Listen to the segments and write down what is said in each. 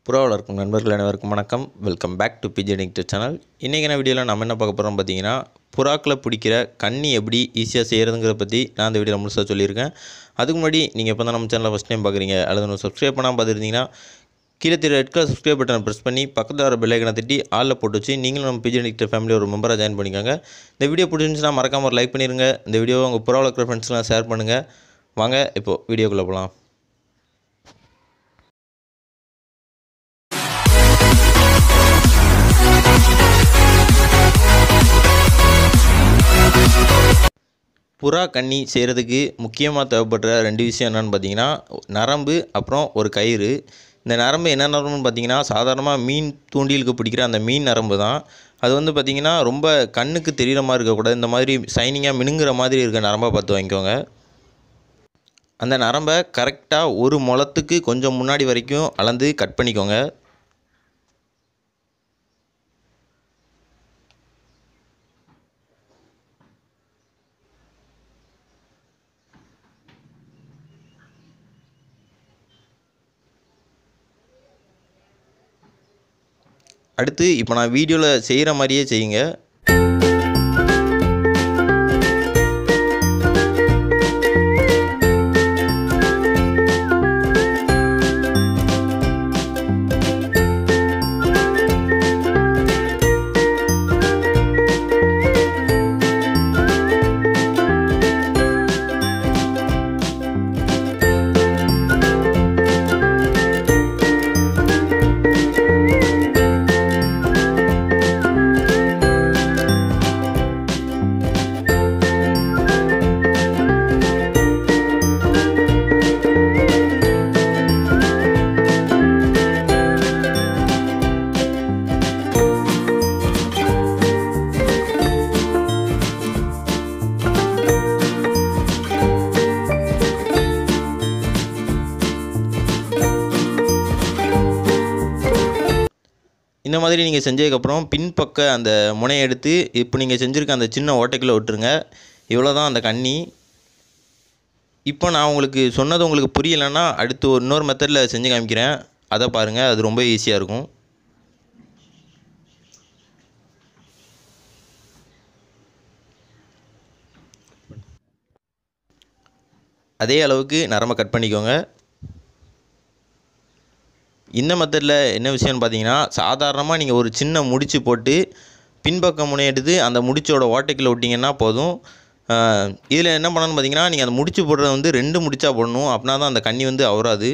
புறா வளர்க்கும் நண்பர்கள் அனைவருக்கும் வணக்கம். Welcome back to Pigeon channel. இன்றைக்கான வீடியோவில் நம்ம என்ன பார்க்க போகிறோம் பார்த்தீங்கன்னா, புறாக்களை பிடிக்கிற கண்ணி எப்படி ஈஸியாக செய்கிறதுங்கிறத பற்றி நான் இந்த வீடியோவில் முழுசாக சொல்லியிருக்கேன். அதுக்கு முன்னாடி நீங்கள் இப்போ தான் நம்ம சேனலை ஃபஸ்ட் டைம் பார்க்குறீங்க அல்லது நம்ம சப்ஸ்கிரைப் பண்ணாமல் பார்த்துருந்தீங்கன்னா கீழே தெரிய ரெட் கலர் சப்ஸ்கிரைப் பட்டனை ப்ரெஸ் பண்ணி பக்கத்தில் வர பெல் ஐக்கனை தட்டி ஆளில் போட்டு வச்சு நீங்களும் நம்ம Pigeon ஃபேமிலி ஒரு மெம்பராக ஜாயின் பண்ணிக்கோங்க. இந்த வீடியோ பிடிச்சிருந்துச்சுன்னா மறக்காமல் ஒரு லைக் பண்ணிடுங்க. இந்த வீடியோவை உங்கள் புறா வளர்க்குற ஃப்ரெண்ட்ஸ்லாம் ஷேர் பண்ணுங்கள். வாங்க இப்போது வீடியோக்குள்ளே போகலாம். புறா கண்ணி செய்கிறதுக்கு முக்கியமாக தேவைப்படுற ரெண்டு விஷயம் என்னென்னு பார்த்தீங்கன்னா, நரம்பு அப்புறம் ஒரு கயிறு. இந்த நரம்பு என்ன நரம்புன்னு பார்த்தீங்கன்னா, சாதாரணமாக மீன் தூண்டிலுக்கு பிடிக்கிற அந்த மீன் நரம்பு தான். அது வந்து பார்த்திங்கன்னா ரொம்ப கண்ணுக்கு தெரிகிற மாதிரி இருக்கக்கூடாது. இந்த மாதிரி ஷைனிங்காக மினுங்கிற மாதிரி இருக்க நரம்பாக பார்த்து வாங்கிக்கோங்க. அந்த நரம்பை கரெக்டாக ஒரு முழத்துக்கு கொஞ்சம் முன்னாடி வரைக்கும் அளந்து கட் பண்ணிக்கோங்க. அடுத்து இப்போ நான் வீடியோவில் செய்கிற மாதிரியே செய்யுங்க. இந்த மாதிரி நீங்கள் செஞ்சதுக்கப்புறம் பின்பக்க அந்த முனையை எடுத்து இப்போ நீங்கள் செஞ்சுருக்க அந்த சின்ன ஓட்டைக்குள்ளே விட்டுருங்க. இவ்வளோ தான் அந்த கண்ணி. இப்போ நான் உங்களுக்கு சொன்னது உங்களுக்கு புரியலைன்னா அடுத்து இன்னொரு மெத்தடில் செஞ்சு காமிக்கிறேன். அதை பாருங்கள், அது ரொம்ப ஈஸியாக இருக்கும். அதே அளவுக்கு நரம்பை கட் பண்ணிக்கோங்க. இந்த மெத்தடில் என்ன விஷயம்னு பார்த்தீங்கன்னா, சாதாரணமாக நீங்கள் ஒரு சின்ன முடிச்சு போட்டு பின்பக்கம் முனை எடுத்து அந்த முடிச்சோட ஓட்டைக்குள்ளே விட்டிங்கன்னா போதும். இதில் என்ன பண்ணணும்னு பார்த்தீங்கன்னா, நீங்கள் அந்த முடிச்சு போடுறத வந்து 2 முடிச்சா போடணும். அப்படின்னா தான் அந்த கண்ணி வந்து அவராது.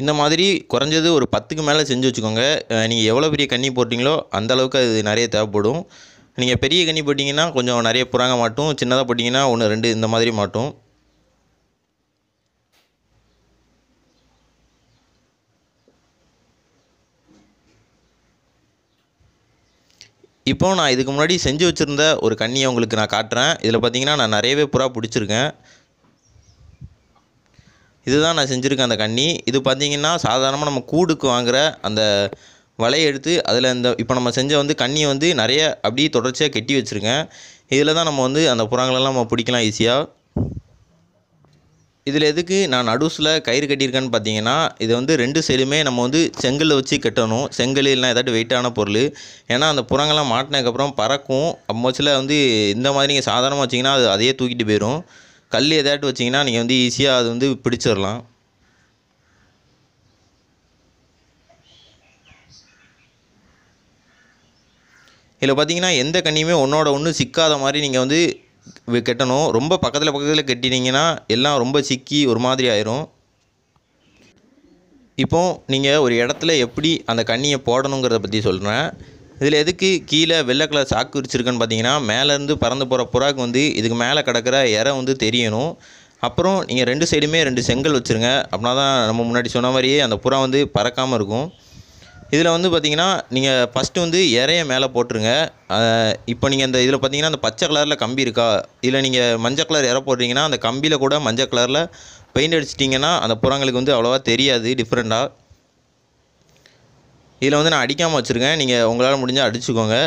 இந்த மாதிரி குறைஞ்சது ஒரு 10க்கு மேலே செஞ்சு வச்சுக்கோங்க. நீங்கள் எவ்வளோ பெரிய கண்ணி போட்டிங்களோ அந்த அளவுக்கு அது நிறைய தேவைப்படும். நீங்கள் பெரிய கண்ணி போட்டிங்கன்னா கொஞ்சம் நிறைய புறாங்க மாட்டும். சின்னதாக போட்டிங்கன்னா 1, 2 இந்த மாதிரி மாட்டும். இப்போ நான் இதுக்கு முன்னாடி செஞ்சு வச்சுருந்த ஒரு கண்ணியை உங்களுக்கு நான் காட்டுறேன். இதில் பார்த்தீங்கன்னா நான் நிறையவே புறா பிடிச்சிருக்கேன். இதுதான் நான் செஞ்சுருக்கேன் அந்த கண்ணி. இது பார்த்திங்கன்னா சாதாரணமாக நம்ம கூடுக்கு வாங்குகிற அந்த வலையை எடுத்து அதில் இப்போ நம்ம செஞ்ச வந்து கண்ணியை வந்து நிறைய அப்படியே தொடர்ச்சியாக கட்டி வச்சுருக்கேன். இதில் தான் நம்ம வந்து அந்த புறாங்களெல்லாம் நம்ம பிடிக்கலாம் ஈஸியாக. இதில் எதுக்கு நான் நடுஸில் கயிறு கட்டியிருக்கேன்னு பார்த்தீங்கன்னா, இதை வந்து 2 சைடுமே நம்ம வந்து செங்கல்ல வச்சு கட்டணும். செங்கல் இல்லைனா ஏதாட்டும் வெயிட்டான பொருள். ஏன்னா அந்த புறாங்கள்லாம் மாட்டினதுக்கப்புறம் பறக்கும். அப்போச்சில் வந்து இந்த மாதிரி நீங்கள் சாதாரணமாக வச்சிங்கன்னா அது அதையே தூக்கிட்டு போயிடும். கல் எதாட்டு வச்சிங்கன்னா நீங்கள் வந்து ஈஸியாக அது வந்து பிடிச்சிடலாம். இதில் பார்த்தீங்கன்னா எந்த கண்ணியுமே ஒன்றோட ஒன்று சிக்காத மாதிரி நீங்கள் வந்து கட்டணும். ரொம்ப பக்கத்தில் கட்டினீங்கன்னா எல்லாம் ரொம்ப சிக்கி ஒரு மாதிரி ஆயிரும். இப்போது நீங்கள் ஒரு இடத்துல எப்படி அந்த கண்ணியை போடணுங்கிறத பற்றி சொல்கிறேன். இதில் எதுக்கு கீழே வெள்ளை கலர் சாக்கு விரிச்சிருக்குன்னு பார்த்தீங்கன்னா, மேலேருந்து பறந்து போகிற புறாக்கு வந்து இதுக்கு மேலே கிடக்கிற இறை வந்து தெரியணும். அப்புறம் நீங்கள் 2 சைடுமே 2 செங்கல் வச்சுருங்க. அப்படின்னா தான் நம்ம முன்னாடி சொன்ன மாதிரியே அந்த புறா வந்து பறக்காமல் இருக்கும். இதில் வந்து பார்த்திங்கன்னா நீங்கள் ஃபஸ்ட்டு வந்து இறைய மேலே போட்டுருங்க. இப்போ நீங்கள் இந்த இதில் பார்த்தீங்கன்னா அந்த பச்சை கலரில் கம்பி இருக்கா, இதில் நீங்கள் மஞ்சள் கலர் இறை போடுறீங்கன்னா அந்த கம்பியில் கூட மஞ்சள் கலரில் பெயிண்ட் அடிச்சிட்டிங்கன்னா அந்த புறாங்களுக்கு வந்து அவ்வளோவா தெரியாது டிஃப்ரெண்ட்டாக. இதில் வந்து நான் அடிக்காமல் வச்சுருக்கேன், நீங்கள் உங்களால் முடிஞ்சால் அடிச்சுக்கோங்க.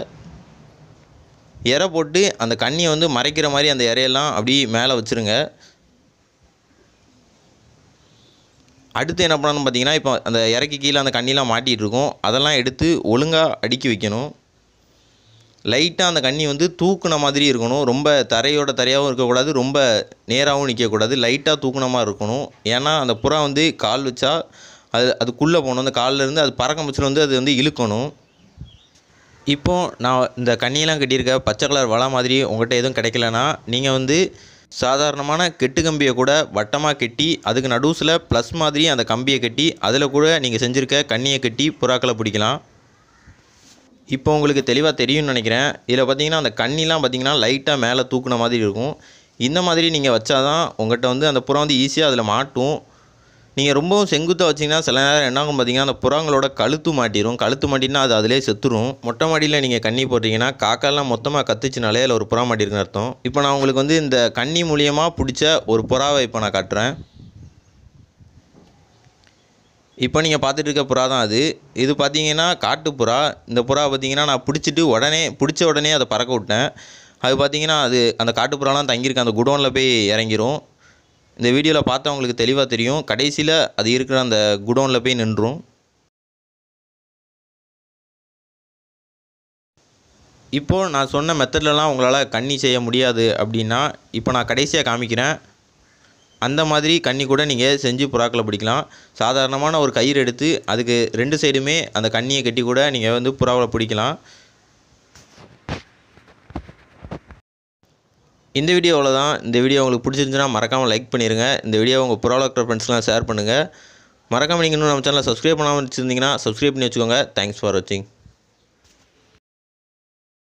எரை போட்டு அந்த கண்ணியை வந்து மறைக்கிற மாதிரி அந்த இறையெல்லாம் அப்படி மேலே வச்சுருங்க. அடுத்து என்ன பண்ணணும்னு பார்த்தீங்கன்னா, இப்போ அந்த இறைக்கு கீழே அந்த கண்ணிலாம் மாட்டிகிட்டு இருக்கும், அதெல்லாம் எடுத்து ஒழுங்காக அடுக்கி வைக்கணும். லைட்டாக அந்த கண்ணி வந்து தூக்குன மாதிரி இருக்கணும், ரொம்ப தரையாகவும் இருக்கக்கூடாது, ரொம்ப நேராகவும் நிற்கக்கூடாது, லைட்டாக தூக்குன மாதிரி இருக்கணும். ஏன்னா அந்த புறா வந்து கால் வச்சா அதுக்குள்ளே போகணும், அந்த கால்லேருந்து அது பறக்கும் பட்சத்தில் வந்து அது வந்து இழுக்கணும். இப்போது நான் இந்த கண்ணியெல்லாம் கட்டியிருக்க பச்சை கலர் வலை மாதிரி உங்கள்கிட்ட எதுவும் கிடைக்கலனா, நீங்கள் வந்து சாதாரணமான கெட்டு கம்பியை கூட வட்டமாக கட்டி அதுக்கு நடுவில் ப்ளஸ் மாதிரி அந்த கம்பியை கட்டி அதில் கூட நீங்கள் செஞ்சுருக்க கண்ணியை கட்டி புறாக்களை பிடிக்கலாம். இப்போ உங்களுக்கு தெளிவாக தெரியும்னு நினைக்கிறேன். இதில் பார்த்தீங்கன்னா அந்த கண்ணிலாம் பார்த்தீங்கன்னா லைட்டாக மேலே தூக்குன மாதிரி இருக்கும். இந்த மாதிரி நீங்கள் வச்சா தான் உங்கள்கிட்ட வந்து அந்த புறா வந்து ஈஸியாக அதில் மாட்டும். நீங்கள் ரொம்பவும் செங்குத்தாக வச்சிங்கன்னா சில நேரம் என்ன ஆகும் பார்த்தீங்கன்னா, அந்த புறாங்களோட கழுத்து மாட்டிடும். கழுத்து மாட்டினா அது அதிலே செத்துரும். மொட்டை மாடியில் நீங்கள் கண்ணி போட்டிங்கன்னா காக்காலாம் மொத்தமாக கத்துச்சுனாலே அதில் ஒரு புறா மாட்டிருக்குன்னு அர்த்தம். இப்போ நான் உங்களுக்கு வந்து இந்த கண்ணி மூலியமாக பிடிச்ச ஒரு புறாவை இப்போ நான் காட்டுறேன். இப்போ நீங்கள் பார்த்துட்டு இருக்க புறா தான் அது. இது பார்த்தீங்கன்னா காட்டு புறா. இந்த புறா பார்த்தீங்கன்னா நான் பிடிச்ச உடனே அதை பறக்க விட்டேன். அது பார்த்தீங்கன்னா அது அந்த காட்டு புறாலாம் தங்கியிருக்க அந்த குடோனில் போய் இறங்கிரும். இந்த வீடியோவில் பார்த்தா உங்களுக்கு தெளிவாக தெரியும். கடைசியில் அது இருக்கிற அந்த குடோனில் போய் நின்றும். இப்போது நான் சொன்ன மெத்தட்லலாம் உங்களால் கண்ணி செய்ய முடியாது அப்படின்னா, இப்போ நான் கடைசியாக காமிக்கிறேன். அந்த மாதிரி கண்ணி கூட நீங்கள் செஞ்சு புறாக்களை பிடிக்கலாம். சாதாரணமான ஒரு கயிறு எடுத்து அதுக்கு 2 சைடுமே அந்த கண்ணியை கட்டி கூட நீங்கள் வந்து புறாவை பிடிக்கலாம். இந்த வீடியோ அவ்வளோதான். இந்த வீடியோ உங்களுக்கு பிடிச்சிருந்துச்சுன்னா மறக்காமல் லைக் பண்ணிடுங்க. இந்த வீடியோ உங்கள் புறா வளர்க்குற ஃப்ரெண்ட்ஸ்லாம் ஷேர் பண்ணுங்கள். மறக்காமல் நீங்கள் இன்னும் நம்ம சேனலை சப்ஸ்கிரைப் பண்ணாமல் வச்சுருந்தீங்கன்னா சப்ஸ்கிரைப் பண்ணி வச்சுக்கோங்க. தேங்க்ஸ் ஃபார் வாட்சிங்.